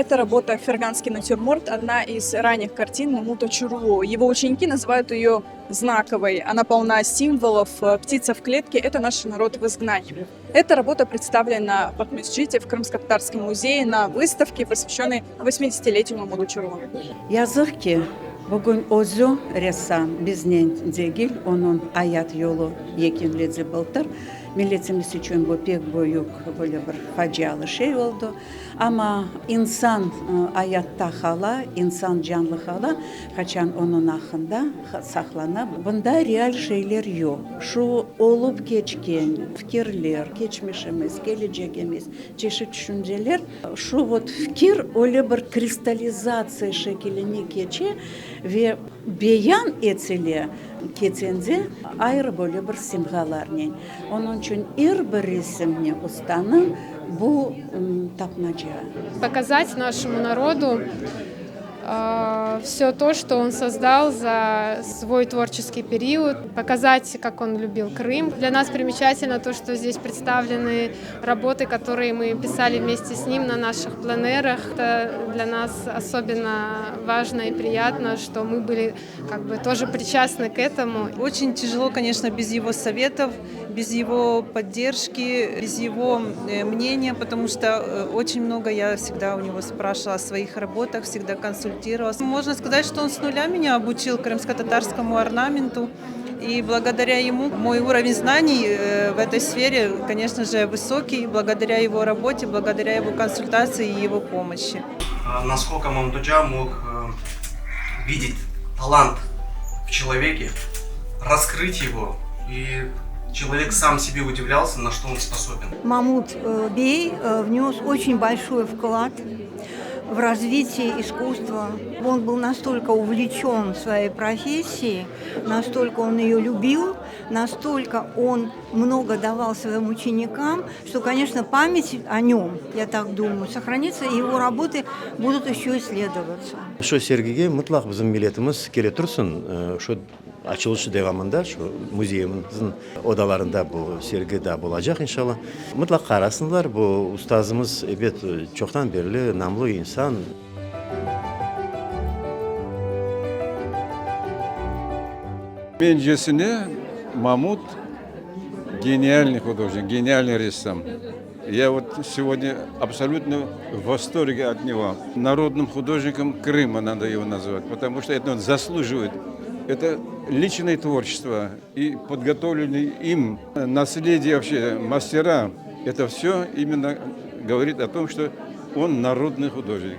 Это работа «Ферганский натюрморт», одна из ранних картин Мамута Чорлу. Его ученики называют ее знаковой. Она полна символов. Птица в клетке – это наш народ в изгнании. Эта работа представлена в Акмесджите в Крымско-Татарском музее на выставке, посвященной 80-летию Мамута Чорлу. Yazık ki bugün özü ressam bizden değil, onun hayat yolu yekinledi buldur. Milletimiz için bu pek büyük böyle bir facialı şey oldu. Ama insan hayatta hala, insan canlı hala, kaçan onun hakkında saklana. Bunda real şeyler yok. Şu olup geçken fikirler, geçmişimiz, geleceğimiz, çeşitli düşünceler, şu fikir öyle bir kristalizatsiya şekline geçe ve beyan etsile ketende ayrı böyle bir simgelerle. Onun için her bir resimni ustanın bu tapmaca. Показать нашему народу все то, что он создал за свой творческий период, показать, как он любил Крым. Для нас примечательно то, что здесь представлены работы, которые мы писали вместе с ним на наших пленерах. Это для нас особенно важно и приятно, что мы были тоже причастны к этому. Очень тяжело, конечно, без его советов, без его поддержки, без его мнения, потому что очень много я всегда у него спрашивала о своих работах, всегда консультировалась. Можно сказать, что он с нуля меня обучил крымско-татарскому орнаменту. И благодаря ему мой уровень знаний в этой сфере, конечно же, высокий, благодаря его работе, благодаря его консультации и его помощи. Насколько Мамдуджа мог видеть талант в человеке, раскрыть его, и человек сам себе удивлялся, на что он способен. Мамут Бей внес очень большой вклад в развитие искусства. Он был настолько увлечен своей профессией, настолько он ее любил, настолько он много давал своим ученикам, что, конечно, память о нем, я так думаю, сохранится, и его работы будут еще исследоваться. Şu sergiге mutlaq bizim milletimiz kele tursun. Şu açılışı devamında şu muzeyimizin odalarında bu sergi de olacak inşallah. Mutlaq qarasınlar. Bu ustazımız evet çoktan beri namlı insan. Бенджесине Мамут гениальный художник, гениальный рисунок. Я вот сегодня абсолютно в восторге от него. Народным художником Крыма надо его назвать, потому что это он заслуживает. Это личное творчество и подготовленные им наследие вообще мастера. Это все именно говорит о том, что он народный художник.